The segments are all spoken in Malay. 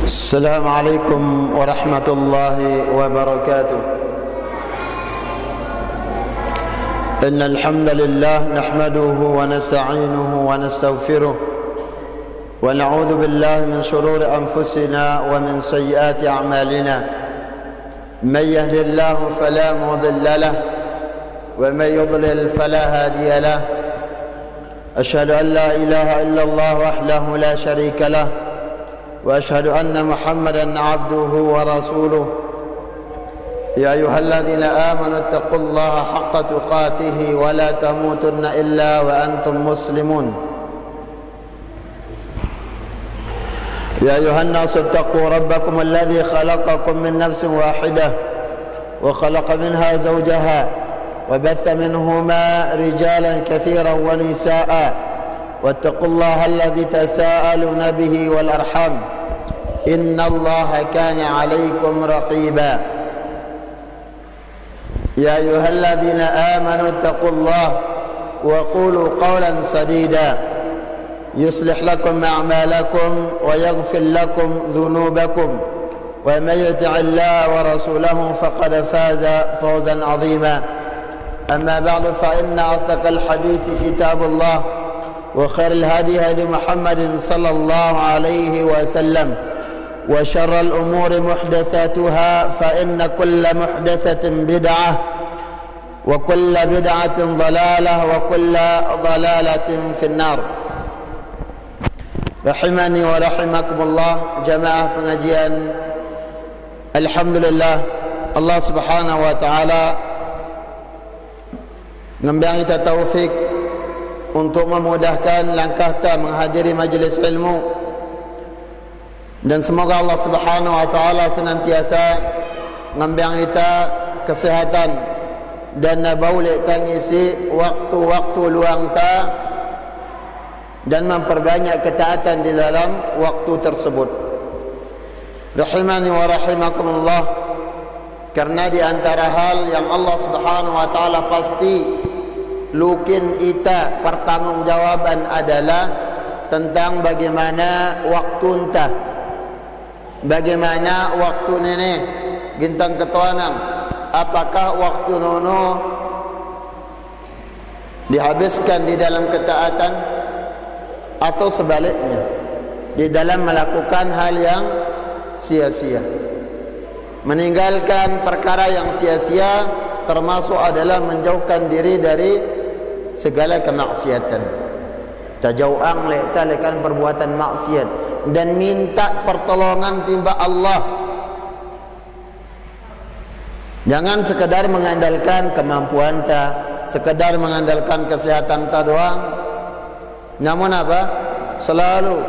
السلام عليكم ورحمة الله وبركاته. إن الحمد لله نحمده ونستعينه ونستغفره ونعوذ بالله من شرور أنفسنا ومن سيئات أعمالنا. من يهد الله فلا مضل له ومن يضلل فلا هادي له. أشهد أن لا إله إلا الله وحده لا شريك له وأشهد أن محمدا عبده ورسوله. يا أيها الذين آمنوا اتقوا الله حق تقاته ولا تموتن إلا وأنتم مسلمون. يا أيها الناس اتقوا ربكم الذي خلقكم من نفس واحدة وخلق منها زوجها وبث منهما رجالا كثيرا ونساء واتقوا الله الذي تساءلون به والأرحام إن الله كان عليكم رقيبا. يا أيها الذين آمنوا اتقوا الله وقولوا قولا سديدا يصلح لكم أعمالكم ويغفر لكم ذنوبكم ومن يطع الله ورسوله فقد فاز فوزا عظيما. أما بعد فإن أصدق الحديث كتاب الله وخير الهدي هدي محمد صلى الله عليه وسلم وشر الأمور محدثاتها فإن كل محدثة بدعة وكل بدعة ضلالة وكل ضلالة في النار. Rahimani wa rahimakumullah, jamaah pengajian. Alhamdulillah, Allah Subhanahu wa taala ngembang kita taufik untuk memudahkan langkah kita menghadiri majlis ilmu, dan semoga Allah Subhanahu wa taala senantiasa ngembang kita kesehatan dan boleh tangisi waktu-waktu luang kita dan memperbanyak ketaatan di dalam waktu tersebut. Rahimani wa rahimakumullah, karena di antara hal yang Allah Subhanahu wa taala pasti lukin ita pertanggungjawaban adalah tentang bagaimana waktu entah, bagaimana waktu nenek gintang ketuanang, apakah waktu nono dihabiskan di dalam ketaatan atau sebaliknya di dalam melakukan hal yang sia-sia. Meninggalkan perkara yang sia-sia termasuk adalah menjauhkan diri dari segala kemaksiatan. Tajauang lekan perbuatan maksiat dan minta pertolongan timba Allah. Jangan sekedar mengandalkan kemampuan ta, sekedar mengandalkan kesehatan ta doang. Namun apa? Selalu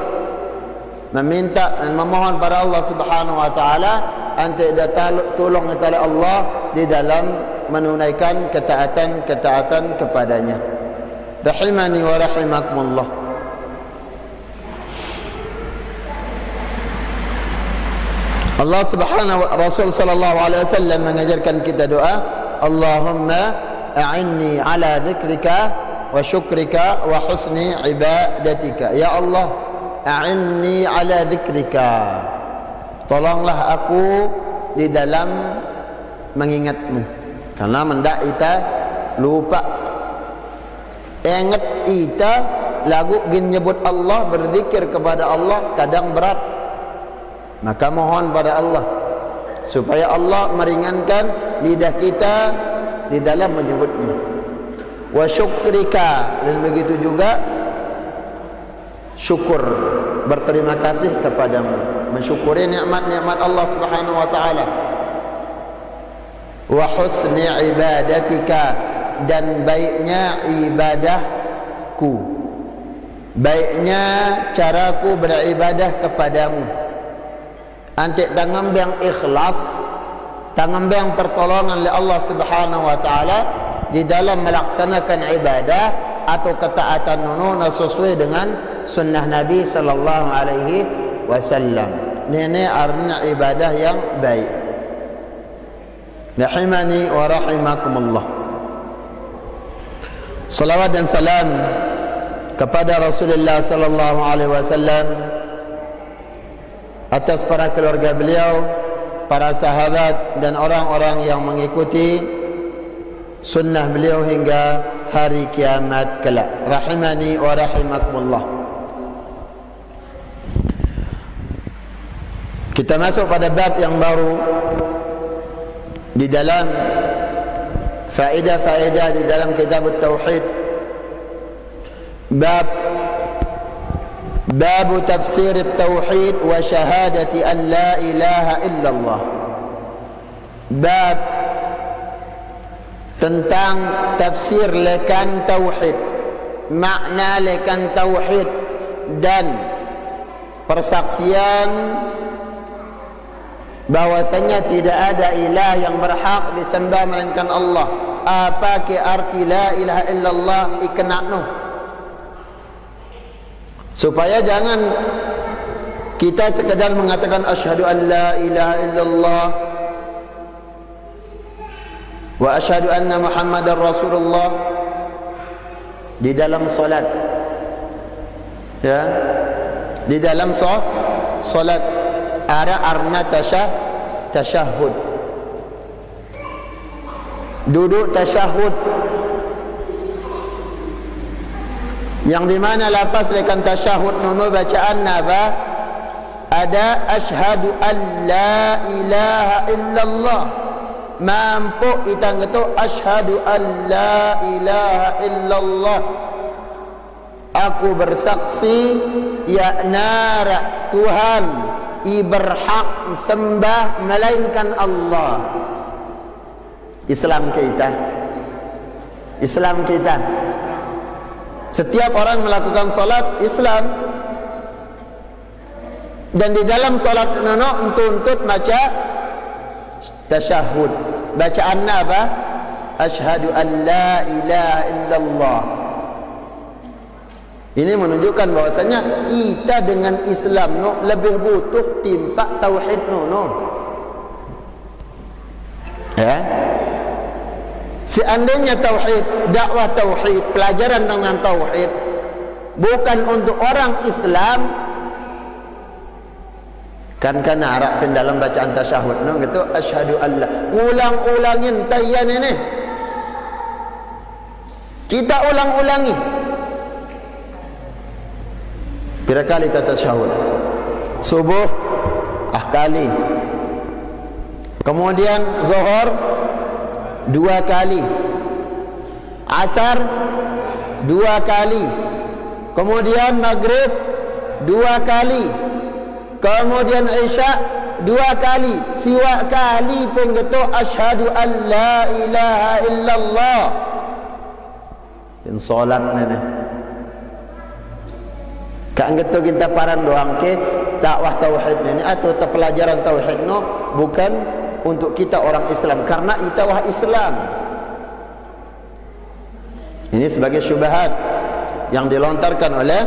meminta dan memohon pada Allah Subhanahu wa taala ante tolong oleh Allah di dalam menunaikan ketaatan kepadanya. Rahimani wa rahimakumullah. Allah Subhanahu wa Rasul sallallahu alaihi wasallam mengajarkan kita doa, Allahumma a'inni ala dzikrika wa syukrika wa husni ibadatika. Ya Allah, a'inni ala dzikrika, tolonglah aku di dalam mengingatmu, karena mendak ita lupa. Ingat ita lagu gin nyebut Allah, berzikir kepada Allah kadang berat, maka mohon pada Allah supaya Allah meringankan lidah kita di dalam menyebutnya. Wa syukrika, dan begitu juga syukur, berterima kasih kepadamu, mensyukuri nikmat-nikmat Allah Subhanahu wa taala. Wa husni ibadatika, dan baiknya ibadahku, baiknya caraku beribadah kepadamu. Antik tangambang ikhlas, tangambang pertolongan oleh Allah Subhanahu wa taala di dalam melaksanakan ibadah atau ketaatan nununa sesuai dengan sunnah Nabi sallallahu alaihi wasallam. Ini artinya ibadah yang baik. Rahimani wa rahimakumullah. Salawat dan salam kepada Rasulullah sallallahu alaihi wasallam, atas para keluarga beliau, para sahabat dan orang-orang yang mengikuti sunnah beliau hingga hari kiamat kelak. Rahimani wa rahimakumullah. Kita masuk pada bab yang baru di dalam faedah-faedah di dalam kitab Tauhid. Bab tafsir Tauhid wa syahadati an la ilaha illallah. Bab tentang tafsir lekan tauhid, makna lekan tauhid dan persaksian bahwasanya tidak ada ilah yang berhak disembah melainkan Allah. Apa ke arti la ilaha illallah ikenakno, supaya jangan kita sekadar mengatakan asyhadu an la ilaha illallah wa asyhadu anna Muhammadar Rasulullah di dalam solat, ya, di dalam solat arna tasyahud, duduk tasyahud, yang dimana lafaz lekan tasyahud nono bacaan apa? Ada asyhadu an la ilaha illallah. Mampu kita ngeto asyhadu an la ilaha illallah, aku bersaksi ya nara Tuhan berhak sembah melainkan Allah. Islam kita setiap orang melakukan salat Islam, dan di dalam salat nono untuk baca tasyahud, bacaan apa? Asyhadu an la ilaha illallah. Ini menunjukkan bahwasanya kita dengan Islam no lebih butuh timpak tauhid no. Ya. Seandainya tauhid, dakwah tauhid, pelajaran tentang tauhid bukan untuk orang Islam, kan arak pun dalam bacaan tasyahud no gitu asyhadu alla, ulang-ulangin tayyan ini, kita ulang-ulangi. Berapa kali kita tasyahud? Subuh kali, kemudian zuhur 2 kali, asar 2 kali, kemudian maghrib 2 kali, kemudian isya 2 kali, siwa kali pun gitu asyhadu an la ilaha illallah. In solat nene kan gitu kita paran doang ke dakwah tauhid ini atau pelajaran tauhid no bukan untuk kita orang Islam, karena kita wah Islam. Ini sebagai syubhat yang dilontarkan oleh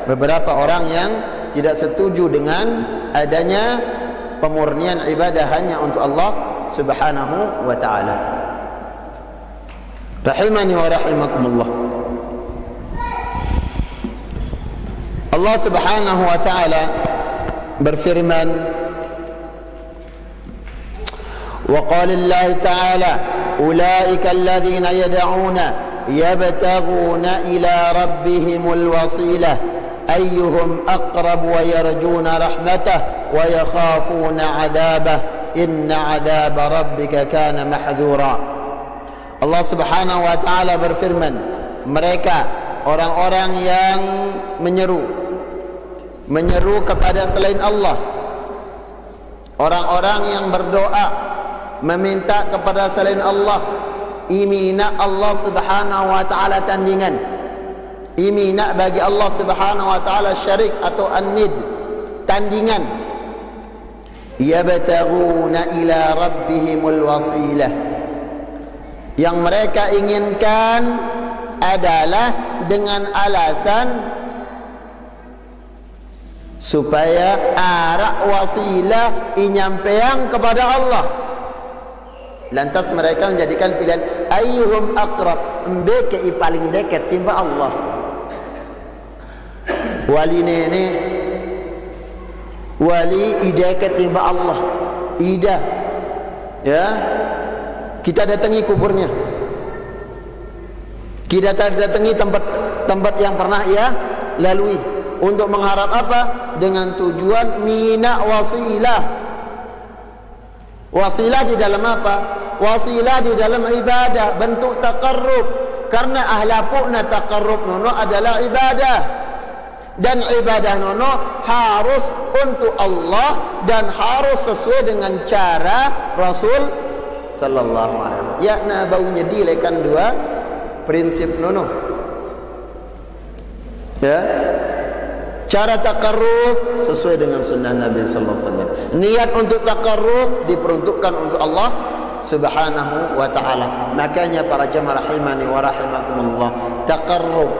beberapa orang yang tidak setuju dengan adanya pemurnian ibadah hanya untuk Allah Subhanahu wa taala. Rahimani wa rahimakumullah. Allah Subhanahu wa taala berfirman, wa qala Allah ta'ala ulaika alladhina yad'una yabtaghuna ila rabbihimul wasilah ayyuhum aqrab wa yarjuna rahmatah wa yakhafuna 'adzabah inna 'adzaba rabbika kana mahdhura. Allah Subhanahu wa taala berfirman, mereka orang-orang yang menyeru kepada selain Allah, orang-orang yang berdoa meminta kepada selain Allah, imina Allah Subhanahu wa taala tandingan, imina bagi Allah Subhanahu wa taala syarik atau an-nid, tandingan. Yabtaghuna ila rabbihimul wasilah, yang mereka inginkan adalah dengan alasan supaya arah wasilah inyampeang kepada Allah. Lantas mereka menjadikan pilihan ayyuhum aqrab, mbeke paling dekat timba Allah. Wali nene wali ida ketimba Allah. Ida. Ya. Kita datangi kuburnya. Kita datangi tempat yang pernah ia lalui untuk mengharap apa? Dengan tujuan mina wasilah. Wasilah di dalam apa? Wasilah di dalam ibadah, bentuk taqarrub. Karena ahlapukna taqarrub nono adalah ibadah. Dan ibadah nono harus untuk Allah dan harus sesuai dengan cara Rasul sallallahu alaihi wasallam. Ya, na baunya dilekan dua prinsip nono. Ya. Cara taqarrub sesuai dengan sunnah Nabi sallallahu alaihi wasallam. Niat untuk taqarrub diperuntukkan untuk Allah Subhanahu wa taala. Makanya para jemaah rahimani wa rahimakumullah, taqarrub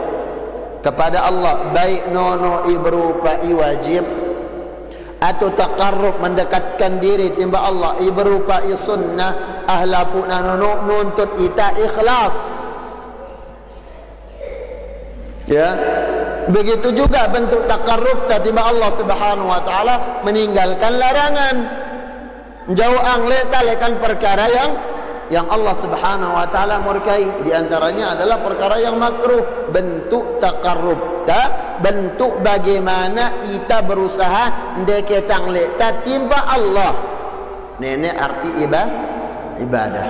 kepada Allah baik nono berupa wajib atau taqarrub mendekatkan diri timba Allah berupa sunnah, ahlapuna nono nuntut kita ikhlas. Ya. Begitu juga bentuk taqarrub timba Allah Subhanahu wa taala meninggalkan larangan. Jauh lekan perkara yang Allah Subhanahu wa taala murkai. Di antaranya adalah perkara yang makruh, bentuk taqarrub. Bentuk bagaimana kita berusaha ndeketang leta timba Allah. Nenek arti ibadah.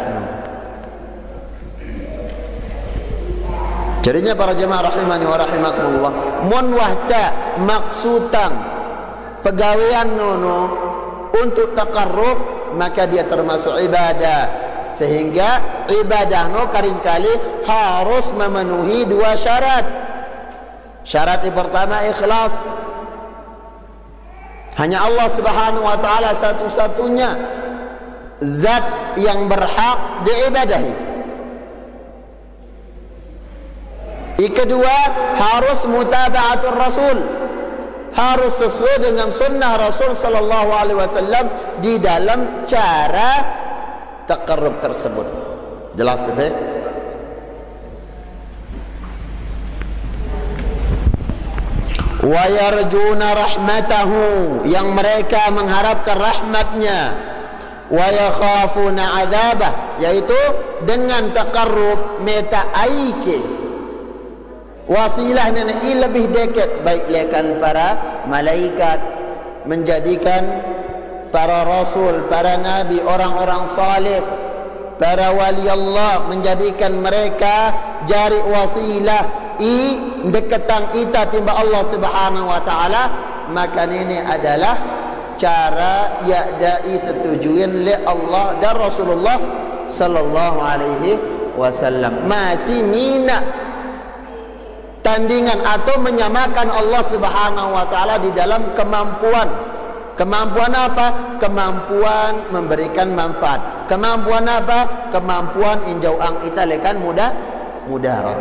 Jadinya para jemaah rahimani wa rahimakumullah, mun wahda maksudang pegawaian nono untuk taqarrub, maka dia termasuk ibadah. Sehingga ibadah no kali harus memenuhi dua syarat. Syarat yang pertama ikhlas. Hanya Allah Subhanahu wa taala satu-satunya zat yang berhak diibadahi. Kedua, harus mutaba'atul Rasul, harus sesuai dengan sunnah Rasul sallallahu alaihi wasallam di dalam cara taqarrub tersebut. Jelas ya? Wa yarjuna rahmatahu, yang mereka mengharapkan rahmatnya. Wa yakhafuna adzabah, yaitu dengan taqarrub meta aike wasilah nenek lebih dekat, baik lekan para malaikat, menjadikan para rasul, para nabi, orang-orang saleh, para wali Allah, menjadikan mereka jari wasilah deketang ita timba Allah Subhanahu wa taala. Maka ini adalah cara ya'dai setujuin le Allah dan Rasulullah sallallahu alaihi wasallam. Masih mina tandingan atau menyamakan Allah Subhanahu wa taala di dalam kemampuan. Kemampuan apa? Kemampuan memberikan manfaat. Kemampuan apa? Kemampuan injau ang ita lekan mudarat.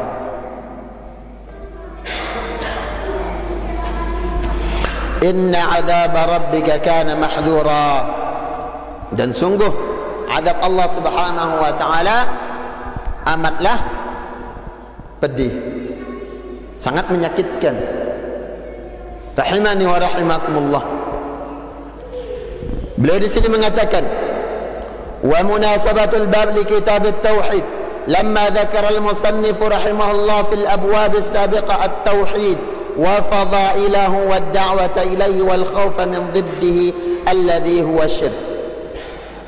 Inna adzab rabbika kana mahdhura. Dan sungguh azab Allah Subhanahu wa taala amatlah pedih, sangat menyakitkan. Rahimani wa rahimakumullah. Beliau di sini mengatakan, wa munasabatul bab li kitab at-tauhid lamma dzakara al-musannif rahimahullah fil abwab as-sabiqa at-tauhid wa fadailahu wad da'wata ilayhi wal khawfa min diddihi alladhi huwa syirk.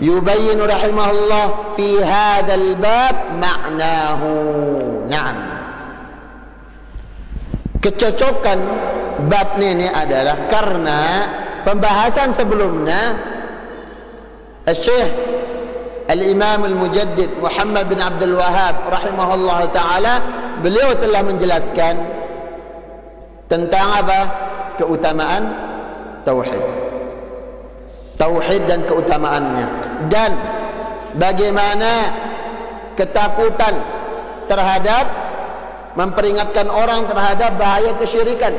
Yubayyin rahimahullah fi hadzal bab ma'nahu. Na'am. Kecocokan bab ini adalah karena pembahasan sebelumnya Syekh Al-Imam Al-Mujaddid Muhammad bin Abdul Wahhab rahimahullah ta'ala, beliau telah menjelaskan tentang apa? Keutamaan tauhid. Tauhid dan keutamaannya, dan bagaimana ketakutan terhadap memperingatkan orang terhadap bahaya kesyirikan.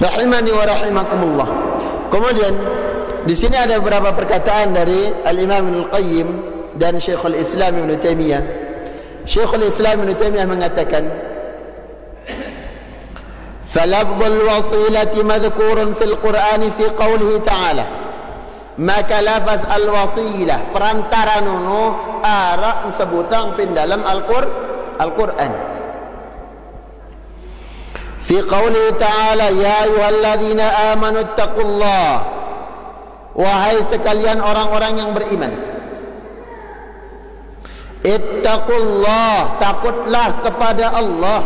Rahimani wa rahimakumullah. Kemudian di sini ada beberapa perkataan dari Al-Imam Al-Qayyim dan Syekhul Islam Ibn Taimiyah. Syekhul Islam Ibn Taimiyah mengatakan, falafdhul wasilati madhkurun fil Qur'ani fi qawlihi ta'ala. Maka lafaz al-wasilah perantara nuno ara sebutang pin dalam Al-Qur'an. Fi qawlihi ta'ala ya ayyuhalladzina amanu ittaqullah, wahai sekalian orang-orang yang beriman, ittaqullah, takutlah kepada Allah.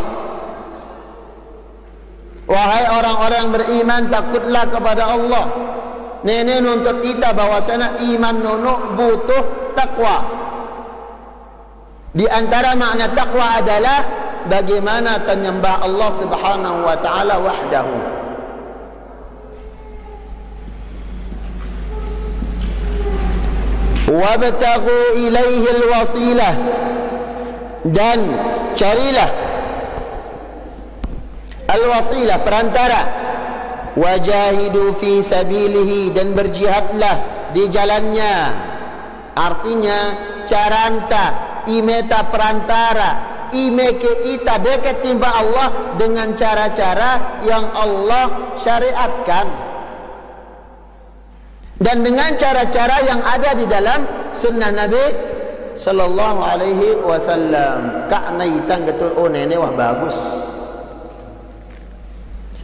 Wahai orang-orang yang beriman, takutlah kepada Allah. Nenek nuntut kita bahwasanya iman nono butuh takwa. Di antara makna takwa adalah bagaimana menyembah Allah Subhanahu wa taala wahdahu. Wabtaghu ilaihi alwasilah, dan carilah al-wasilah perantara. Wajahidu fi sabilihi, dan berjihadlah di jalannya. Artinya caranta imeta perantara ime ke ita dekat timba Allah dengan cara-cara yang Allah syariatkan, dan dengan cara-cara yang ada di dalam sunnah Nabi sallallahu alaihi wasallam. Kak naitang getul, oh nenek wah bagus,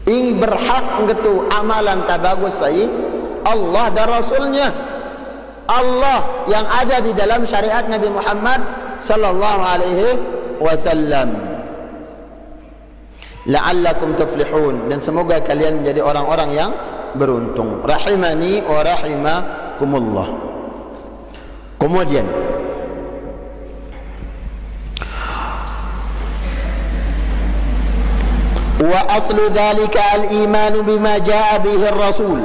ini berhak gitu amalan tak bagus saya Allah dan Rasulnya, Allah yang ada di dalam syariat Nabi Muhammad sallallahu alaihi wasallam. La'allakum tuflihun, dan semoga kalian menjadi orang-orang yang beruntung. Rahimani wa rahimakumullah. Kemudian wa aslu dhalika al-imanu bima jaa bihi ar-rasul.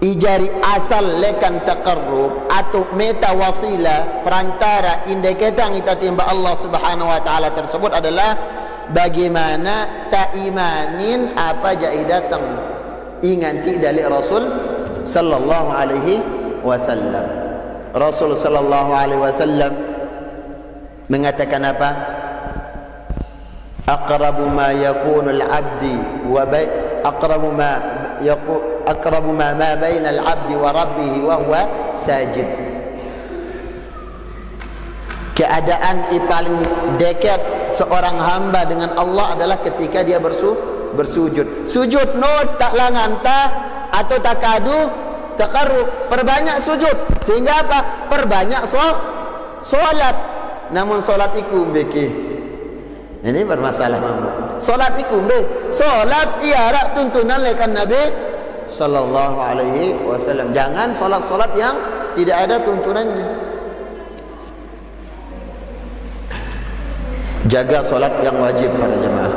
Ijari asal lekan taqarrub atau meta wasila perantara indikatang kita timba Allah Subhanahu wa taala tersebut adalah bagaimana ta imanin apa jai datang inganti dari Rasul sallallahu alaihi wasallam. Rasul sallallahu alaihi wasallam mengatakan apa? Aqrabu ma yakunu al-'abdi wa aqrabu ma baina al-'abdi wa rabbih wa huwa sajid. Keadaan paling dekat seorang hamba dengan Allah adalah ketika dia bersujud. Sujud no tak langanta atau takadu taqarrub, perbanyak sujud sehingga apa? Perbanyak solat. Namun solat iku beki ini bermasalah mamu. Solat iku be. Solat iarak tuntunan lekan Nabi sallallahu alaihi wasallam. Jangan solat-solat yang tidak ada tuntunannya. Jaga solat yang wajib para jemaah.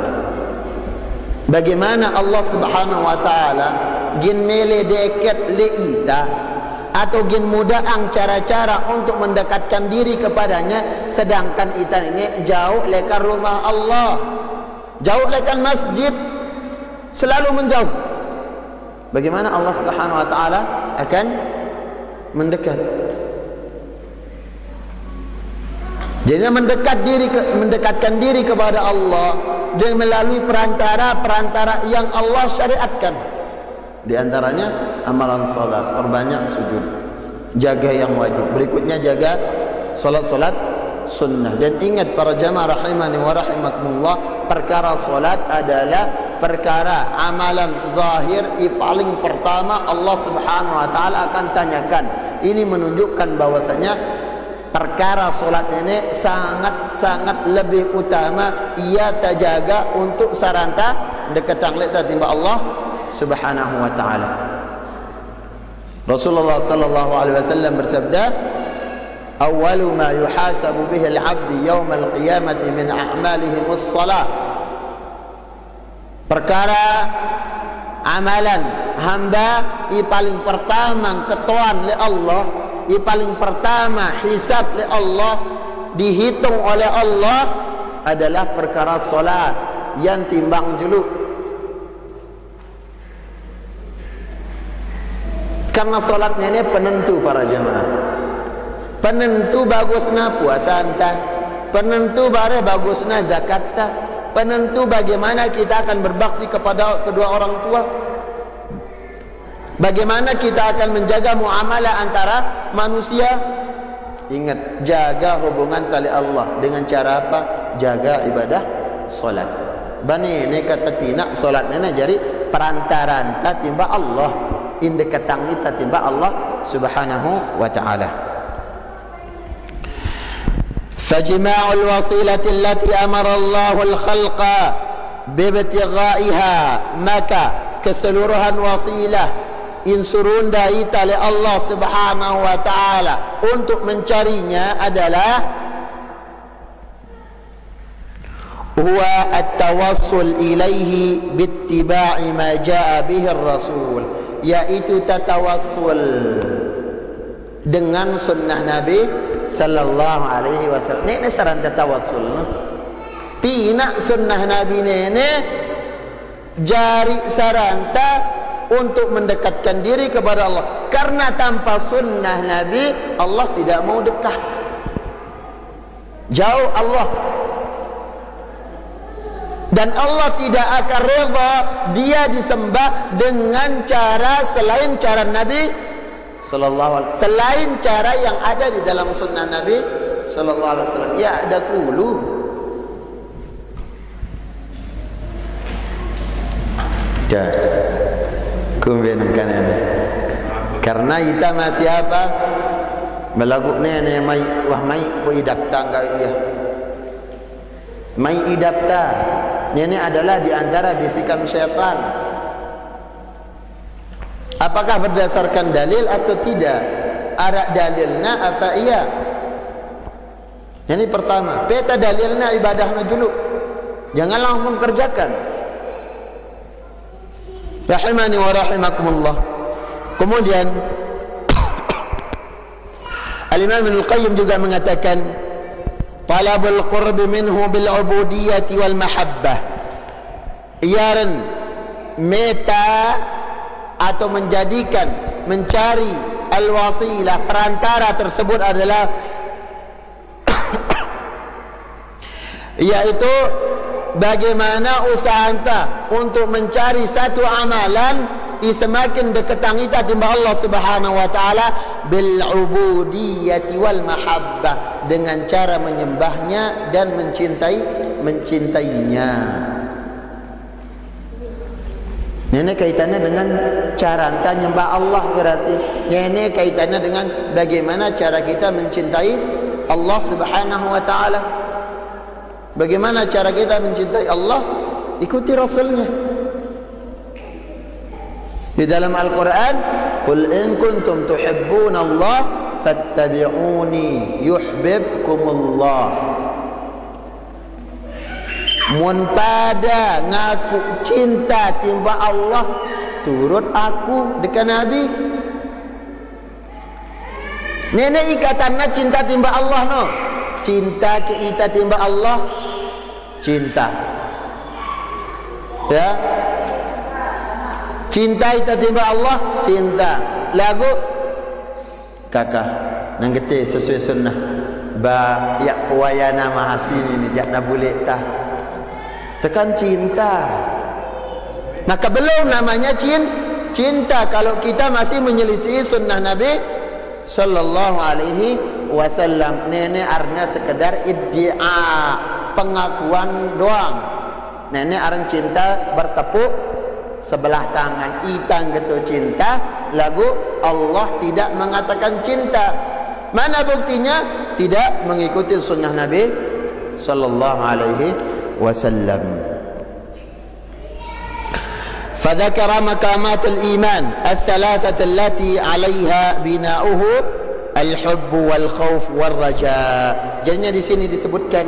Bagaimana Allah Subhanahu wa taala gin mele deket le ita atau gin mudaang cara-cara untuk mendekatkan diri kepadanya, sedangkan kita ini jauh lekan rumah Allah, jauh lekan masjid, selalu menjauh. Bagaimana Allah Subhanahu wa taala akan mendekat? Jadi mendekatkan diri kepada Allah dengan melalui perantara yang Allah syariatkan. Di antaranya amalan salat, perbanyak sujud, jaga yang wajib. Berikutnya jaga salat-salat sunnah. Dan ingat para jamaah rahimani wa rahimakumullah, perkara salat adalah perkara amalan zahir paling pertama Allah Subhanahu wa taala akan tanyakan. Ini menunjukkan bahwasanya perkara solat ini sangat-sangat lebih utama ia terjaga untuk saranta dekatang leta timba Allah Subhanahu wa taala. Rasulullah sallallahu alaihi wasallam bersabda, "Awwalu ma yuhasabu bihi al-'abdu yawm al-qiyamati min a'malihi as-salah." Perkara amalan hamba i paling pertama ketuan oleh Allah, i paling pertama hisab oleh Allah, dihitung oleh Allah adalah perkara solat yang timbang juluk. Karena solatnya ini penentu para jemaah, penentu bagusna puasa anta, penentu bare bagusna zakat ta, penentu bagaimana kita akan berbakti kepada kedua orang tua, bagaimana kita akan menjaga muamalah antara manusia. Ingat, jaga hubungan tali Allah dengan cara apa? Jaga ibadah solat. Bani ini kata pina solat nana jadi perantaran tatimba Allah, indekatang kita timba Allah subhanahu wa ta'ala. Fajma'ul wasilati allati amara Allahul khalqa bibtighaiha, maka keseluruhan wasilah insurun dari tali Allah subhanahu wa ta'ala untuk mencarinya adalah huwa at-tawassul ilaihi bittiba'i ma jaa bihi ar-rasul, yaitu tatawassul dengan sunnah Nabi sallallahu alaihi wasallam. Ini saran tatawassul. Pina sunnah Nabi ini jari saranta untuk mendekatkan diri kepada Allah. Karena tanpa sunnah Nabi, Allah tidak mau dekat. Jauh Allah. Dan Allah tidak akan reda dia disembah dengan cara selain cara Nabi sallallahu alaihi wasallam, selain cara yang ada di dalam sunnah Nabi sallallahu alaihi wasallam. Ya ada kulu. Kumbenangkan ini. Karena kita masih apa? Melakukan ini mai wah mai ko idapta enggak ya. Mai idapta. Ini adalah di antara bisikan syaitan. Apakah berdasarkan dalil atau tidak? Ada dalilnya apa iya? Ini pertama, peta dalilnya ibadahnya dulu. Jangan langsung kerjakan. Rahimani wa rahimakumullah. Kemudian Al-Imam Ibnu Qayyim juga mengatakan talabul qurbi minhu bil ubudiyyati wal mahabbah, iaran meta atau menjadikan, mencari al-wasilah, perantara tersebut adalah yaitu bagaimana usaha anda untuk mencari satu amalan semakin dekatang kita timba Allah subhanahu wa ta'ala bil ubudiyyati wal mahabbah, dengan cara menyembahnya dan mencintainya. Ini kaitannya dengan cara anda menyembah Allah, berarti ini kaitannya dengan bagaimana cara kita mencintai Allah subhanahu wa ta'ala. Bagaimana cara kita mencintai Allah? Ikuti Rasulnya. Di dalam Al-Quran, Qul in kuntum tuhibbuna Allah fattabi'uni yuhibbukumullah. Mun pada ngaku cinta timba Allah, turut aku dekat Nabi. Nenek ikatannya cinta timba Allah no. Cinta ke ita timba Allah, cinta. Ya. Cinta ita timba Allah, cinta. Lagu kakak nang gete sesuai sunnah. Ba ya kuayana mahasini ni jak na boleh tah. Tekan cinta. Maka belum namanya cinta kalau kita masih menyelisih sunnah Nabi sallallahu alaihi wasallam. Nenek arna sekedar iddia, pengakuan doang. Nenek arang cinta bertepuk sebelah tangan. Itang gitu cinta, lagu Allah tidak mengatakan cinta. Mana buktinya? Tidak mengikuti sunnah Nabi sallallahu alaihi wasallam. فذكر مقامات الإيمان الثلاثة التي عليها بناؤه الحب والخوف والرجاء. Jadinya di sini disebutkan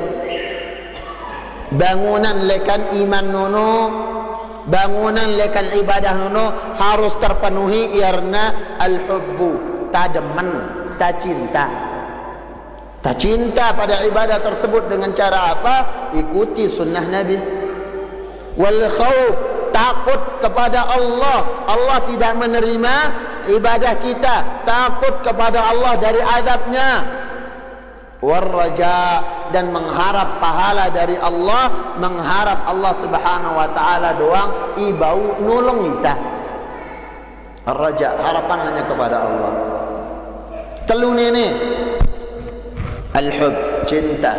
bangunan lekan iman nono, bangunan lekan ibadah nono harus terpenuhi irna al-hubbu, ta demen, ta cinta. Ta cinta pada ibadah tersebut dengan cara apa? Ikuti sunnah Nabi. Wal khawf, takut kepada Allah. Allah tidak menerima ibadah kita, takut kepada Allah dari azabnya. warraja, dan mengharap pahala dari Allah, mengharap Allah Subhanahu wa taala doang ibau nulung kita. Ar-raja, harapan hanya kepada Allah. Telu ini al-hub, cinta,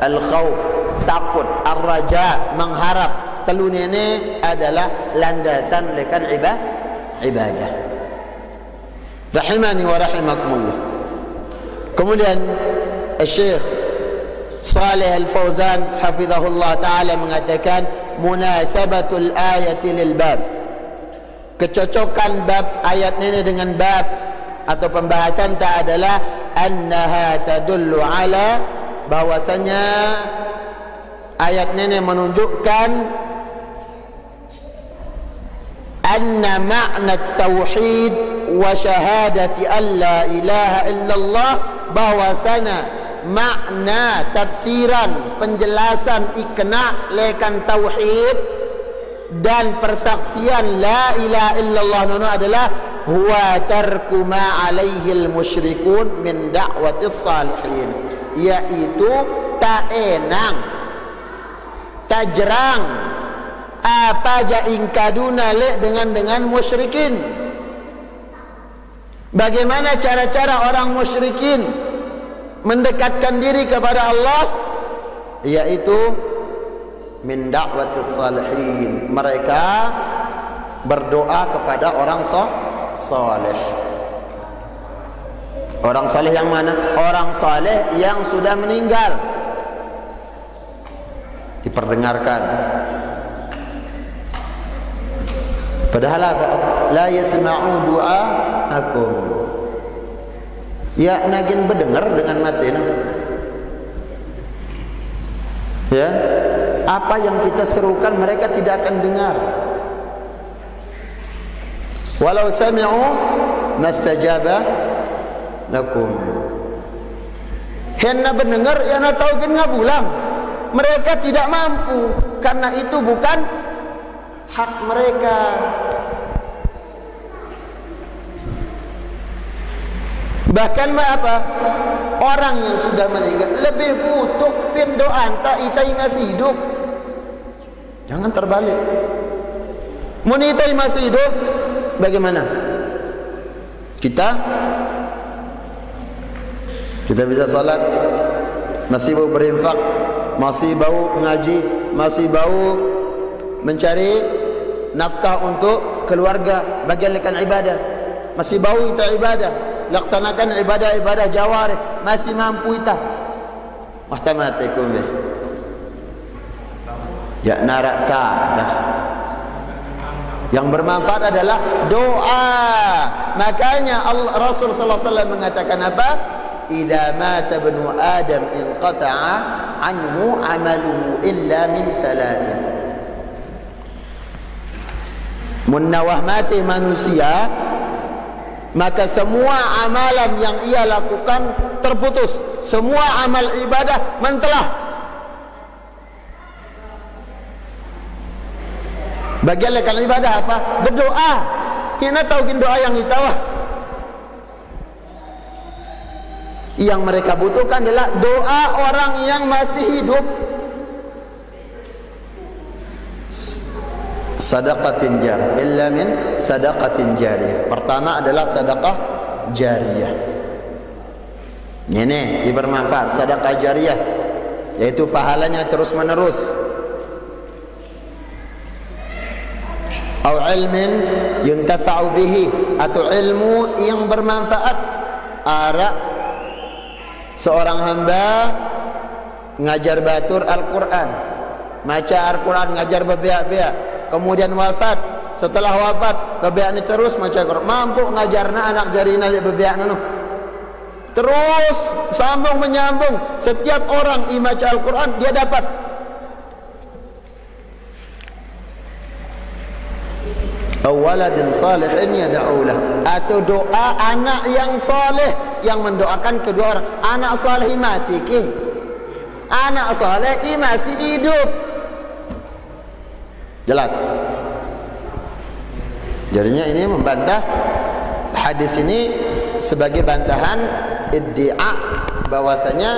al-khawf, takut, ar-raja, mengharap. Telu ini adalah landasan lekan ibadah. Rahimani wa rahimakumullah. Kemudian Syekh Saleh Al-Fauzan hafizahullah ta'ala mengatakan munasabatul ayati lil bab, kecocokan bab ayat ini dengan bab atau pembahasan tak adalah annaha tadullu ala, bahwasanya ayat ini menunjukkan anna ma'na tauhid wa syahadati an la ilaha illallah, bahwasanya makna tafsiran penjelasan ikna lekan tauhid dan persaksian la ilaha illallah nono adalah huwa tarku ma alaihil musyrikun min da'watis salihin, yaitu tak enang tak jerang apa ja ingkaduna le dengan musyrikin. Bagaimana cara-cara orang musyrikin mendekatkan diri kepada Allah, yaitu min da'watis salihin, mereka berdoa kepada orang saleh. Orang saleh yang mana? Orang saleh yang sudah meninggal. Diperdengarkan. Padahal apa? La yasma'u du'aakum. Ya nagin berdengar dengan mati no? Ya, apa yang kita serukan mereka tidak akan dengar. Walau sami'u mastajaba lakum. Henna berdengar ya na tahu kan ngabulang. Mereka tidak mampu karena itu bukan hak mereka. Bahkan apa? Orang yang sudah meninggal lebih butuh pindoan tak itai masih hidup. Jangan terbalik. Mun itai masih hidup, bagaimana? Kita bisa salat, masih bau berinfak, masih bau mengaji, masih bau mencari nafkah untuk keluarga, bagian lekan ibadah, masih bau kita ibadah, laksanakan ibadah-ibadah jawarih, masih mampu kita. Wahtamatikum ya naraka dah. Yang bermanfaat adalah doa. Makanya Rasul sallallahu alaihi wasallam mengatakan apa? Idza mata ibnu Adam inqata'a anhu 'amaluhu illa min thalathin. Munawah mati manusia, maka semua amalan yang ia lakukan terputus. Semua amal ibadah mentelah. Bagian lekan ibadah apa? Berdoa. Kita tahu doa yang ditawah. Yang mereka butuhkan adalah doa orang yang masih hidup. Sadaqatin jariyah, illa min sadaqatin jariyah. Pertama adalah sedekah jariyah. Ini bermanfaat, sedekah jariyah, yaitu pahalanya terus menerus. Atau ilmin yuntafa'u bihi, atau ilmu yang bermanfaat. Ara seorang hamba ngajar batur Al-Quran, maca Al-Quran, ngajar bebiak-biak, kemudian wafat. Setelah wafat bebiak ini terus maca Al-Quran, mampu ngajarna anak jarina li bebiak nanu, terus sambung menyambung. Setiap orang yang maca Al-Quran dia dapat. Awaladin salihin yad'ulah, atau doa anak yang saleh yang mendoakan kedua orang. Anak saleh mati ke? Anak saleh masih hidup. Jelas. Jadinya ini membantah hadis ini sebagai bantahan iddia bahwasanya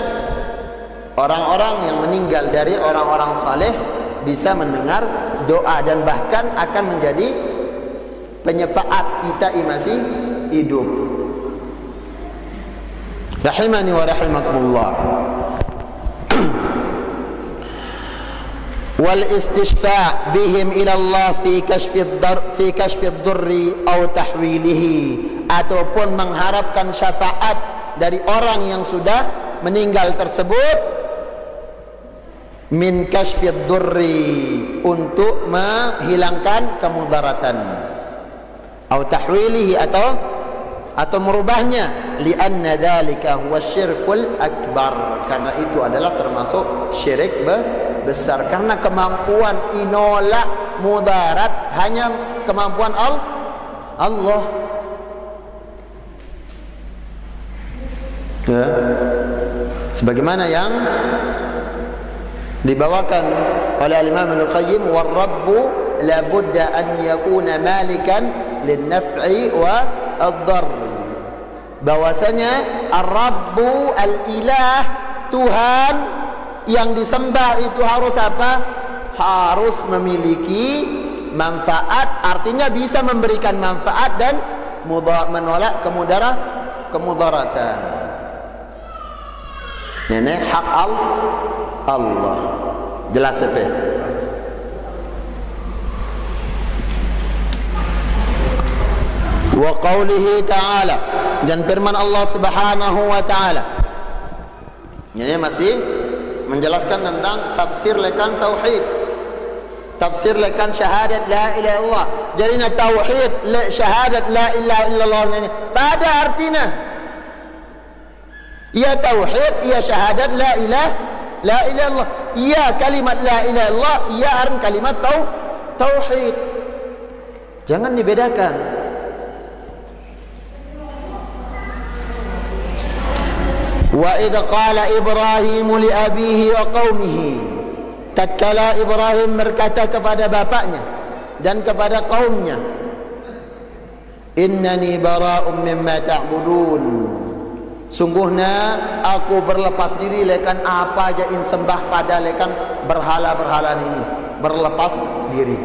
orang-orang yang meninggal dari orang-orang saleh bisa mendengar doa dan bahkan akan menjadi penyepaat kita masih hidup. Rahimani wa rahimakumullah. Wal istishfa' bihim ila Allah fi kashfi ad-durri aw tahwilihi, ataupun mengharapkan syafaat dari orang yang sudah meninggal tersebut min kashfi ad-durri, untuk menghilangkan kemudaratan, aw tahwilihi, atau merubahnya, lianna dzalika huwa syirkul akbar, karena itu adalah termasuk syirik besar, karena kemampuan inolak mudarat hanya kemampuan Allah. Ya. Sebagaimana yang dibawakan oleh Imam Al-Qayyim, war rabbu la budda an yakuna malikan lin naf'i wa ad-darr, bahwasanya ar-rabbu al-ilah, Tuhan yang disembah itu harus apa? Harus memiliki manfaat, artinya bisa memberikan manfaat dan menolak kemudaratan. Ini hak Allah. Jelas apa? Wa qawlihi ta'ala, dan firman Allah Subhanahu wa ta'ala. Ini masih menjelaskan tentang tafsir lekan tauhid, tafsir lekan syahadat la ilaha illallah. Jadi tauhid syahadat la ilaha illallah ini pada artinya ya tauhid, ya syahadat la ilaha illallah, ya kalimat la ilaha illallah, ya arti kalimat tauhid. Jangan dibedakan. Wa idh qala Ibrahim li abihi wa qaumihi, tatkala Ibrahim berkata kepada bapaknya dan kepada kaumnya, innani bara'um mimma ta'budun, sungguhnya aku berlepas diri lekan apa aja in sembah pada lekan berhala-berhala ini, berlepas diri.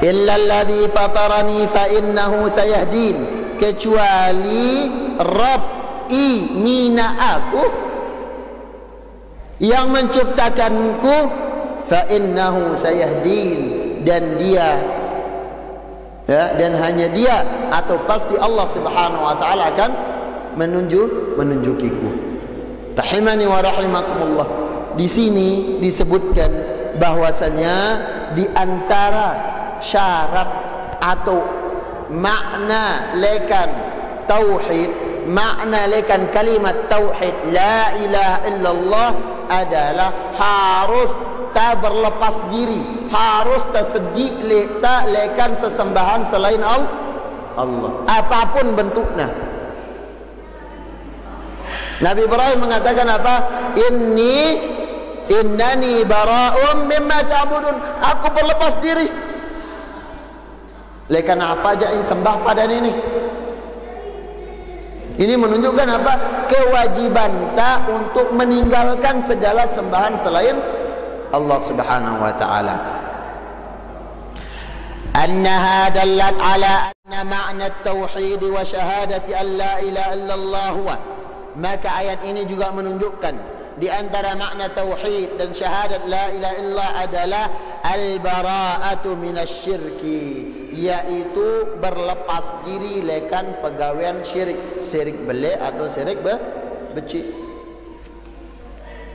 Illa alladhi fatarani fa innahu sayahdin, kecuali Rabbi, mina aku yang menciptakanku, fa innahu sayahdin, dan dia ya, dan hanya dia atau pasti Allah Subhanahu wa taala akan menunjukiku. Rahimani wa rahimakumullah. Di sini disebutkan bahwasanya di antara syarat atau makna lekan tauhid, makna lekan kalimat tauhid la ilaha illallah adalah harus tak berlepas diri, harus tersedik lekan sesembahan selain Allah, apapun bentuknya. Nabi Ibrahim mengatakan apa? Innani bara'um mimma ta'budun, aku berlepas diri lekan apa aja yang sembah pada ini. Ini menunjukkan apa? Kewajiban tak untuk meninggalkan segala sembahan selain Allah Subhanahu wa taala. Annaha dallat ala anna ma'na at-tauhid wa syahadati an la ilaha illallah huwa. Maka ayat ini juga menunjukkan di antara makna tauhid dan syahadat la ilaha illallah adalah al-bara'atu minasyirki, yaitu berlepas diri lekan pegawaian syirik bele atau syirik becik.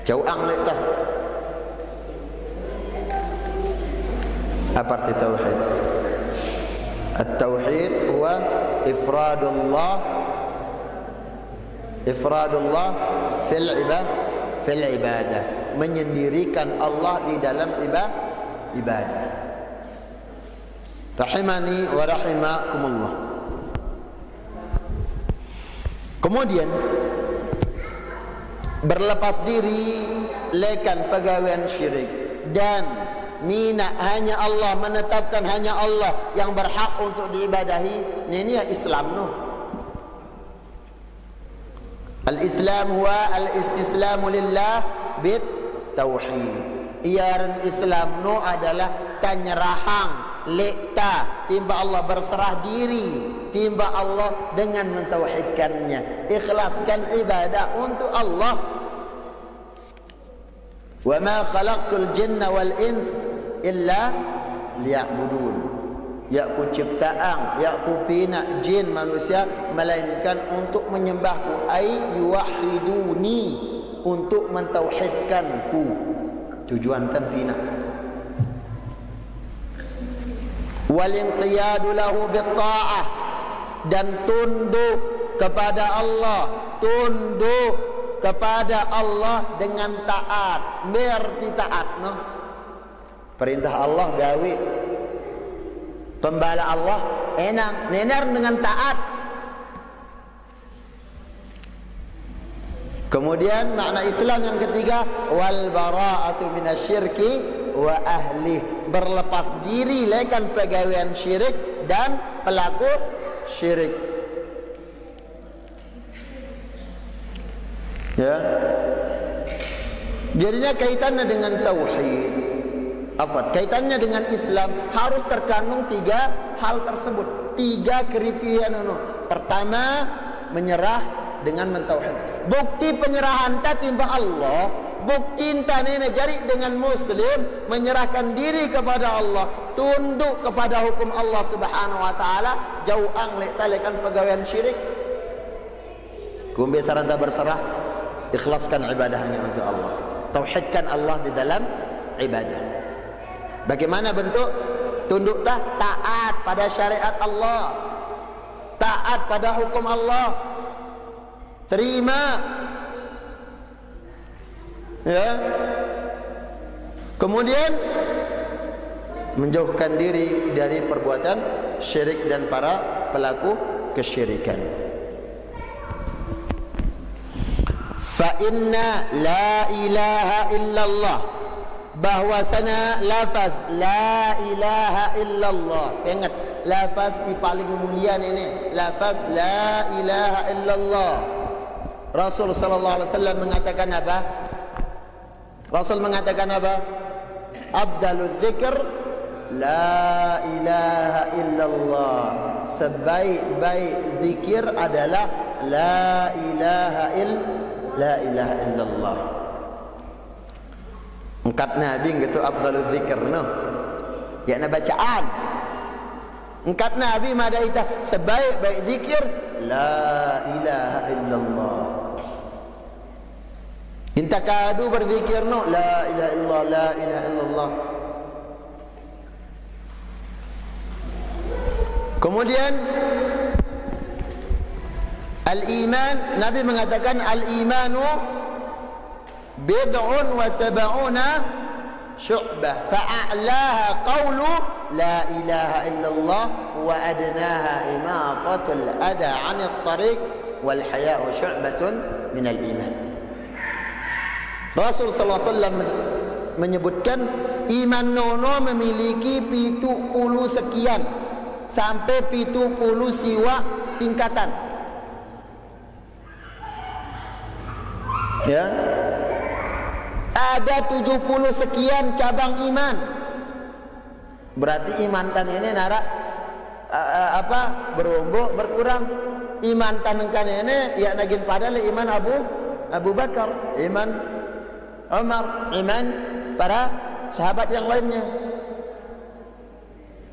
Jauang lekah. Apa arti tauhid? At-tauhid huwa ifradullah fil ibadah, menyendirikan Allah di dalam ibadah. Rahimani wa rahimakumullah. Kemudian berlepas diri lekan pegawaian syirik dan mina hanya Allah, menetapkan hanya Allah yang berhak untuk diibadahi. Ini ya Islam noh. Al-Islam huwa al-istislamu lillah bit tauhid. Iaran Islam no adalah tanyerahang lekta timba Allah, berserah diri timba Allah dengan mentauhidkannya, ikhlaskan ibadah untuk Allah. Wa ma khalaqtul jinna wal ins illa liya'budun. Ya ku ciptaan, ya ku pina jin manusia melainkan untuk menyembahku, ay yuwahiduni, untuk mentauhidkanku. Tujuan kan pina. Wal inqiyadu lahu bitta'ah, dan tunduk kepada Allah, tunduk kepada Allah dengan taat, berarti taat no. Perintah Allah gawe, pembala Allah enak nenar dengan taat. Kemudian makna Islam yang ketiga, wal bara'atu minasyirki wa ahli, berlepas diri lekan pegawaian syirik dan pelaku syirik. Ya, jadinya kaitannya dengan tauhid, kaitannya dengan Islam harus terkandung tiga hal tersebut, tiga kriteria nono. Pertama, menyerah dengan mentauhid. Bukti penyerahan timba Allah, bukti tanene jari dengan muslim menyerahkan diri kepada Allah, tunduk kepada hukum Allah Subhanahu wa taala, jauh ang lek talekan pegawaian syirik. Kumbe saranta berserah, ikhlaskan ibadahnya untuk Allah, tauhidkan Allah di dalam ibadah. Bagaimana bentuk tunduk taat pada syariat Allah, taat pada hukum Allah, terima, ya. Kemudian menjauhkan diri dari perbuatan syirik dan para pelaku kesyirikan. Fa inna la ilaha illallah, bahwasana lafaz la ilaha illallah, ingat lafaz yang paling mulia ini, lafaz la ilaha illallah. Rasul sallallahu alaihi wasallam mengatakan apa? Rasul mengatakan apa? Abdalul dzikr la ilaha illallah. Sebaik-baik zikir adalah la ilaha illallah. Engkat Nabi gitu afdalul dzikr no. Ya na bacaan. Engkat Nabi madaita sebaik-baik zikir la ilaha illallah. Intakadu berzikir no la ilaha illallah, la ilaha illallah. Kemudian al-iman, Nabi mengatakan al-imanu bid'un wa sab'una syu'bah, fa'a'laha qawlu la ilaha illallah wa adnaha imaqatul adha 'anil tariq wal haya'u syu'batun minal iman. Rasul sallallahu alaihi wasallam menyebutkan iman nono memiliki 70 sekian sampai 70 siwa tingkatan. Ya. Ada 70 sekian cabang iman. Berarti iman tan ini nara berombok berkurang. Iman tan kan ini ya nagin padahal iman Abu Bakar, iman Umar, iman para sahabat yang lainnya.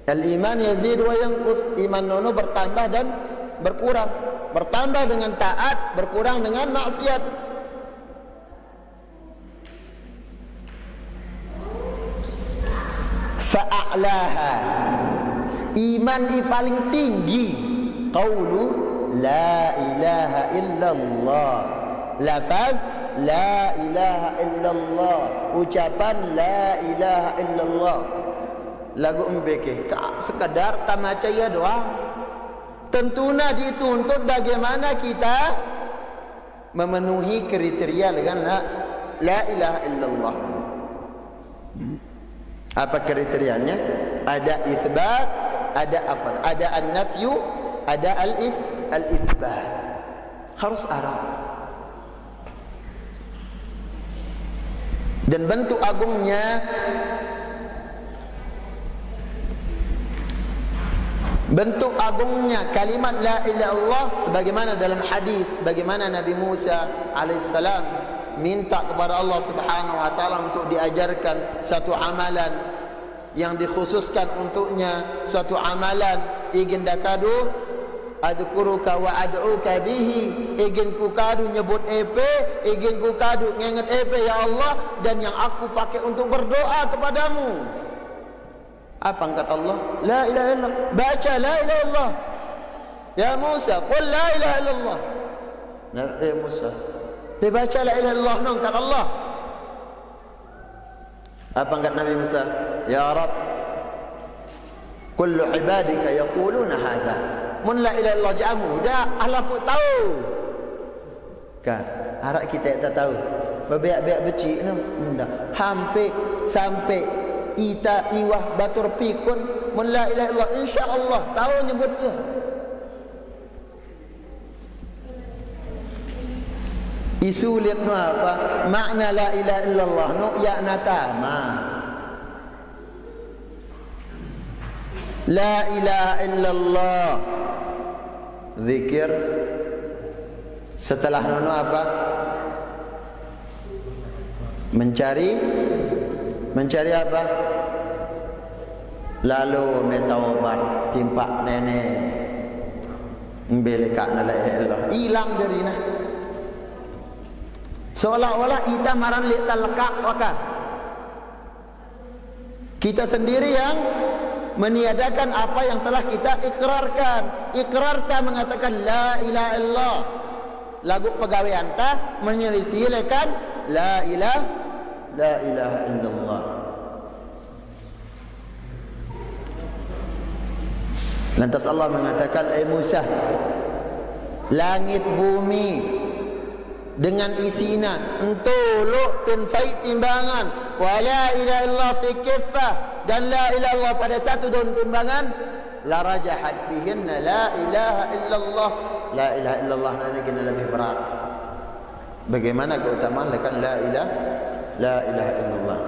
Al-iman yazid wa yanqus, iman nono bertambah dan berkurang, bertambah dengan taat, berkurang dengan maksiat. Fa'a'laha, iman yang paling tinggi qaulu la ilaha illallah, lafaz la ilaha illallah, ucapan la ilaha illallah. Lagu mbeke sekadar tamacaya doang. Tentunya dituntut bagaimana kita memenuhi kriteria dengan la ilaha illallah. Apa kriterianya? Ada itsbat, ada afad, ada an-nafyu, ada al-itsbat. Harus Arab. Dan bentuk agungnya, bentuk agungnya kalimat la ilaha illallah, sebagaimana dalam hadis, bagaimana Nabi Musa alaihissalam minta kepada Allah Subhanahu wa taala untuk diajarkan satu amalan yang dikhususkan untuknya, suatu amalan ingin dakadu adzukuruka wa ad'uka bihi, ingin ku kadu nyebut epe, ingin ku kadu nginget epe ya Allah, dan yang aku pakai untuk berdoa kepadamu. Apa kata Allah? La ilaha illallah. Baca la ilaha illallah. Ya Musa, qul la ilaha illallah. Musa, dia baca la ilaha illallah nang kata Allah. Apa kata Nabi Musa? Ya Rabb, kullu ibadika yaquluna hadha. Mun la ilaha illallah jamu dah Allah pun tahu. Kan harap kita tak tahu. Bebeak-beak becik ni benda. Hampir sampai ita iwah batur pikun mun la ilaha illallah insya-Allah tahu nyebut dia. Isulit nu apa? Makna la ilaha illallah nu ya natama. La ilaha illallah zikir. Setelah nu apa? Mencari apa? Lalu metaubat timpak nenek mbeleka la ilaha illallah hilang dari nah. Seolah-olah kita maran lihat lekak waka. Kita sendiri yang meniadakan apa yang telah kita ikrarkan. Ikrarta mengatakan la ilaha illallah. Lagu pegawai anta menyelisihikan la ilaha illallah. Lantas Allah mengatakan, Musa, langit bumi dengan isinya entuluk pensai timbangan wa la ilaha illallah fi kiffah, dan la ilaha illallah pada satu daun timbangan, la rajahat bihinna la ilaha illallah. La ilaha illallah nanti kena lebih berat. Bagaimana keutamaan lekan la ilaha illallah.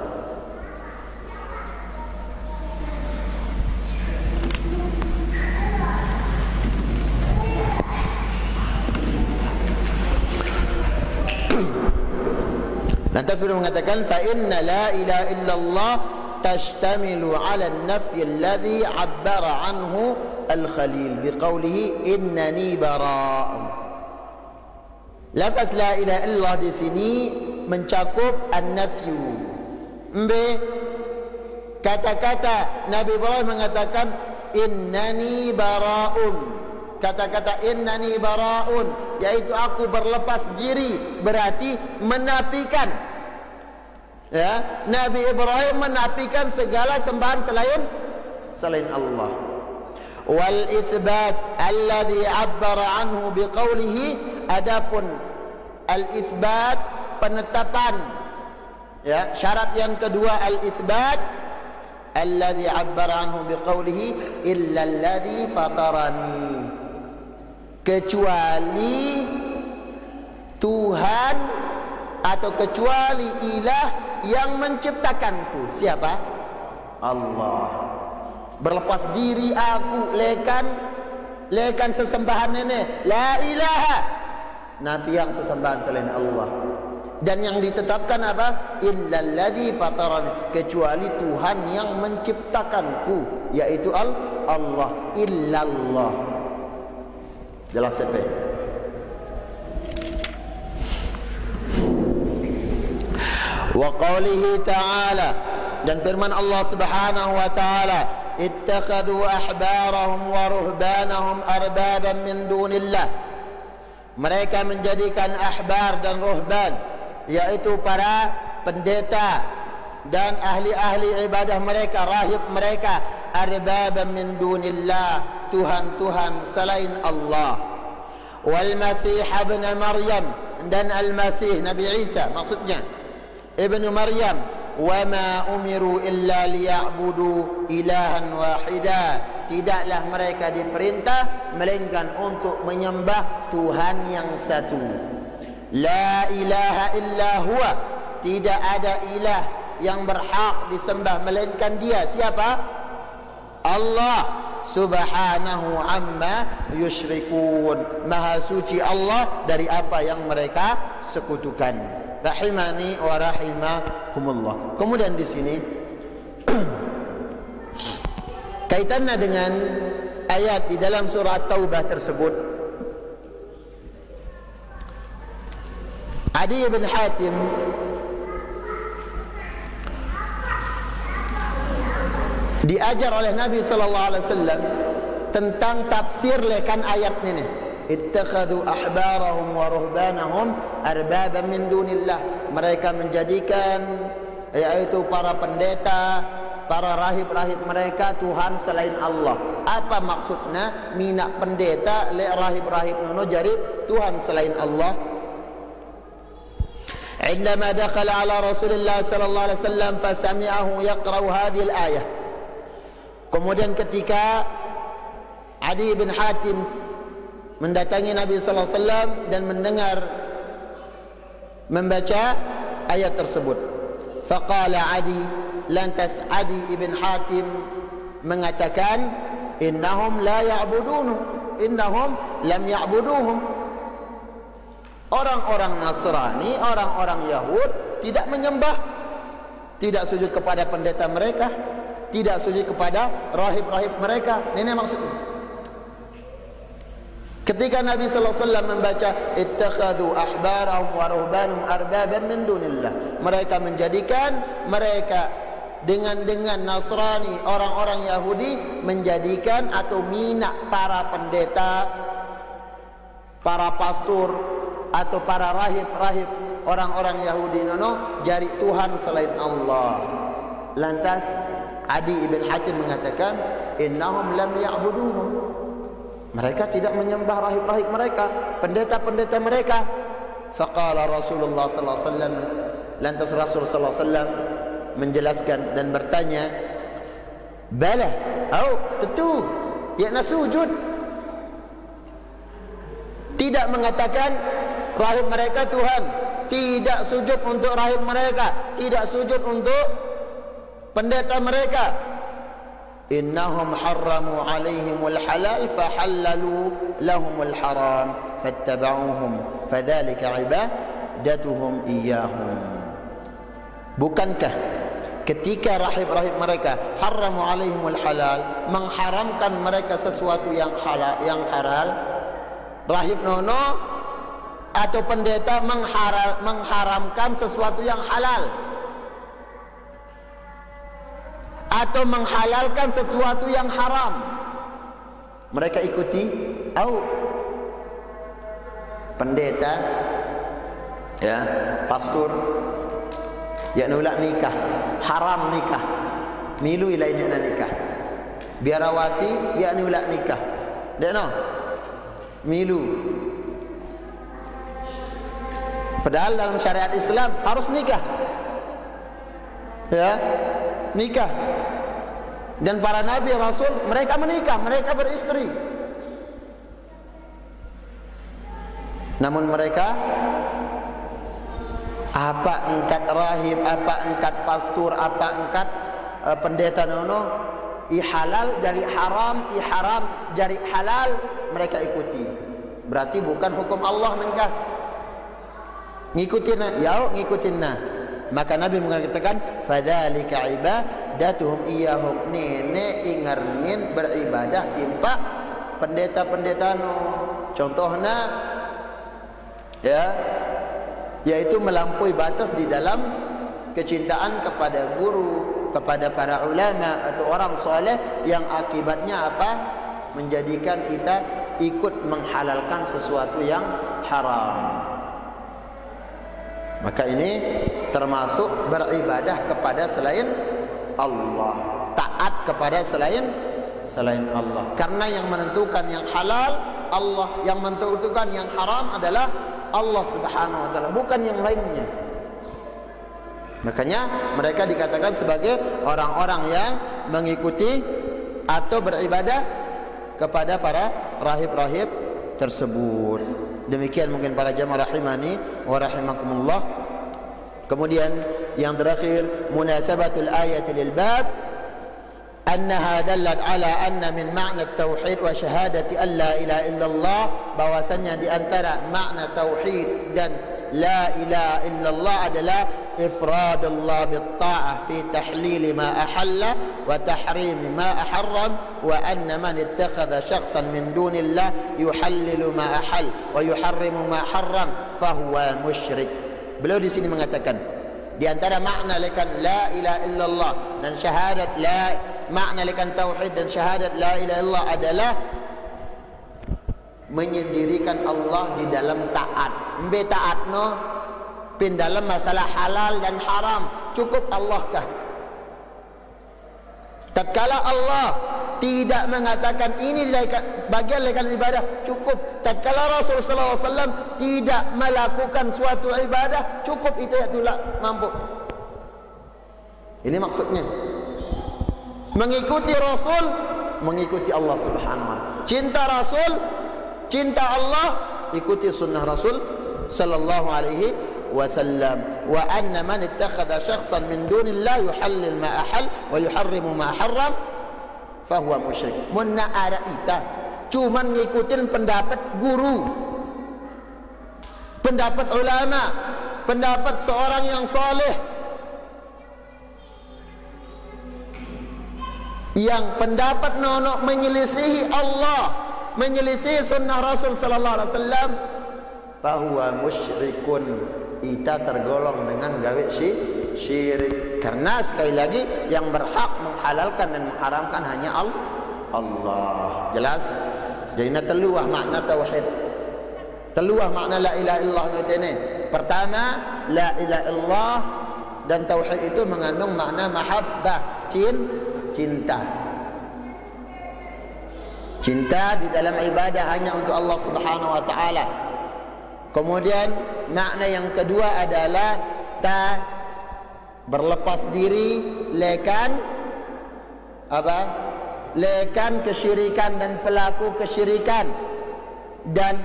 Lantas beliau mengatakan fa inna la ilaha illallah tashtamilu ala an-nafy alladhi 'abbara anhu al-Khalil biqaulihi innani bara'. Lafaz la ilaha illallah di sini mencakup an-nafyu. Kata-kata Nabi Ibrahim mengatakan innani bara'un. Kata-kata innani bara'un yaitu aku berlepas diri, berarti menafikan. Ya, Nabi Ibrahim menafikan segala sembahan selain Allah. Wal itsbat alladhi 'abbara anhu biqaulihi, adapun al itsbat penetapan, ya, syarat yang kedua al itsbat alladhi 'abbara anhu biqaulihi illa alladhi fatarani, kecuali Tuhan atau kecuali ilah yang menciptakanku. Siapa? Allah. Berlepas diri aku lekan sesembahan nenek la ilaha, nabi yang sesembahan selain Allah. Dan yang ditetapkan apa? Illalladzi fatarani, kecuali Tuhan yang menciptakanku, yaitu Allah. Illallah. Jelas apa? Wa qawlihi ta'ala, dan firman Allah Subhanahu wa ta'ala, ittakhadhu ahbarahum wa ruhbanahum arbaban min dunillah. Mereka menjadikan ahbar dan ruhban, yaitu para pendeta dan ahli-ahli ibadah mereka, rahib mereka, arbaban min dunillah, Tuhan-Tuhan selain Allah. Wal Masih ibn Maryam, dan Al-Masih Nabi Isa maksudnya Ibnu Maryam, wa ma umiru illa liya'budu ilahan wahida, tidaklah mereka diperintah melainkan untuk menyembah Tuhan yang satu. La ilaha illa huwa, tidak ada ilah yang berhak disembah melainkan Dia. Siapa? Allah subhanahu amma yusyrikun. Maha suci Allah dari apa yang mereka sekutukan. Rahimani wa rahimakumullah. Kemudian di sini kaitannya dengan ayat di dalam surah Taubah tersebut, Adi bin Hatim diajar oleh Nabi sallallahu alaihi wasallam tentang tafsir lekan ayat ini. Ittakhadhu ahbarahum wa ruhbanahum arbaban min dunillah. Mereka menjadikan yaitu para pendeta, para rahib-rahib mereka Tuhan selain Allah. Apa maksudnya minak pendeta le rahib-rahib nono jadi Tuhan selain Allah? Indama dakhala ala Rasulillah sallallahu alaihi wasallam fasami'ahu yaqra'u hadhihi al-ayah. Kemudian ketika Adi bin Hatim mendatangi Nabi sallallahu alaihi wasallam dan mendengar membaca ayat tersebut, faqala Adi, lantas Adi bin Hatim mengatakan, innahum la ya'budunu, innahum lam ya'buduhum. Orang-orang Nasrani, orang-orang Yahud tidak menyembah, tidak sujud kepada pendeta mereka, tidak sujud kepada rahib-rahib mereka. Ini maksudnya. Ketika Nabi sallallahu alaihi wasallam membaca ittakhadhu ahbarahum wa ruhbanahum arbaban min dunillah, mereka menjadikan mereka dengan Nasrani, orang-orang Yahudi menjadikan atau minak para pendeta, para pastor atau para rahib-rahib orang-orang Yahudi nono jari Tuhan selain Allah. Lantas Adi ibn Hatim mengatakan, innahum lam ya'buduhum. Mereka tidak menyembah rahib-rahib mereka, pendeta-pendeta mereka. Faqala Rasulullah sallallahu alaihi wasallam, lantas Rasul sallallahu alaihi wasallam menjelaskan dan bertanya, bala, tentu yakna sujud. Tidak mengatakan rahib mereka Tuhan, tidak sujud untuk rahib mereka, tidak sujud untuk pendeta mereka. Innahum harramu alaihimul halal fahallalu lahumul haram fattaba'uhum fadzalika ibadatuhum iyyahum. Bukankah ketika rahib-rahib mereka harramu alaihimul halal, mengharamkan mereka sesuatu yang halal, yang halal, rahib nono atau pendeta mengharamkan sesuatu yang halal atau menghalalkan sesuatu yang haram, mereka ikuti. Pendeta ya, pastor ya nolak nikah, haram nikah, milu ilainnya nikah. Biarawati ya nolak nikah, dek milu. Padahal dalam syariat Islam harus nikah, ya, nikah. Dan para nabi rasul mereka menikah, mereka beristri. Namun mereka apa engkat rahib, apa engkat pastor, apa engkat pendeta nono, halal jadi haram, haram jadi halal, mereka ikuti. Berarti bukan hukum Allah nengkah. Ngikutin ya, ngikutin nah. Maka Nabi mengatakan fadzalika ibadatuhum iyyahum, nenek ingarnin beribadah timpa pendeta-pendeta no. Contohnya ya, yaitu melampaui batas di dalam kecintaan kepada guru, kepada para ulama atau orang soleh, yang akibatnya apa? Menjadikan kita ikut menghalalkan sesuatu yang haram. Maka ini termasuk beribadah kepada selain Allah, taat kepada selain Allah. Karena yang menentukan yang halal Allah, yang menentukan yang haram adalah Allah Subhanahu wa taala, bukan yang lainnya. Makanya mereka dikatakan sebagai orang-orang yang mengikuti atau beribadah kepada para rahib-rahib tersebut. Demikian mungkin para jamaah rahimani wa rahimakumullah. Kemudian yang terakhir, munasabatul ayat lil bab annaha dallat ala anna min ma'na tauhid wa syahadati an la ilaha illallah, bahwasanya di antara makna tauhid dan la ilaha illallah adalah ifradullah bitta'ah fi tahlil ma ahalla wa tahrim ma aharram, wa anna man ittakhadha shakhsan min dunillah yuhallilu ma ahal wa yuharrimu ma harram fahuwa musyrik. Beliau di sini mengatakan di antara makna lekan la ilaha illallah dan syahadat makna lekan tauhid dan syahadat la ilaha illallah adalah menyendirikan Allah di dalam taat. Mbe taat no pin dalam masalah halal dan haram cukup Allah kah? Tatkala Allah tidak mengatakan ini bagian lekan ibadah, cukup. Tatkala Rasulullah SAW tidak melakukan suatu ibadah, cukup, itu itulah mampu. Ini maksudnya mengikuti Rasul, mengikuti Allah Subhanahu wa Ta'ala. Cinta Rasul, cinta Allah, ikuti sunnah Rasul sallallahu alaihi wasallam. Wa anna man ittakhadha shakhsan min dunillah yuhallil ma ahal wa yuharrimu ma harram fahuwa musyrik. Munna ada kita cuman ngikutin pendapat guru, pendapat ulama, pendapat seorang yang saleh, yang pendapat nono menyelisihi Allah, menyelisihi sunnah Rasul sallallahu alaihi wasallam, fahuwa musyrikun, kita tergolong dengan gawe syirik. Karena sekali lagi yang berhak menghalalkan dan mengharamkan hanya Allah. Jelas? Jadi teluah makna tauhid, teluah makna la ilaha illallah ini. Pertama, la ilaha illallah dan tauhid itu mengandung makna mahabbah, cinta. Cinta di dalam ibadah hanya untuk Allah Subhanahu wa Ta'ala. Kemudian makna yang kedua adalah berlepas diri lekan apa? Lekan kesyirikan dan pelaku kesyirikan, dan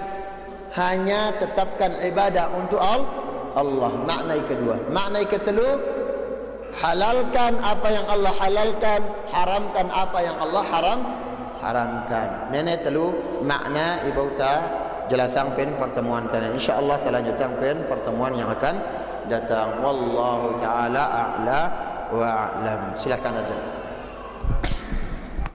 hanya tetapkan ibadah untuk Allah. Makna yang kedua. Makna yang ketiga, halalkan apa yang Allah halalkan, haramkan apa yang Allah haramkan. Nenek telu makna ibu ta jelasang pen pertemuan tadi. Insyaallah kita lanjutkan pen pertemuan yang akan datang. Wallahu taala a'la wa a'lam. Silakan azan.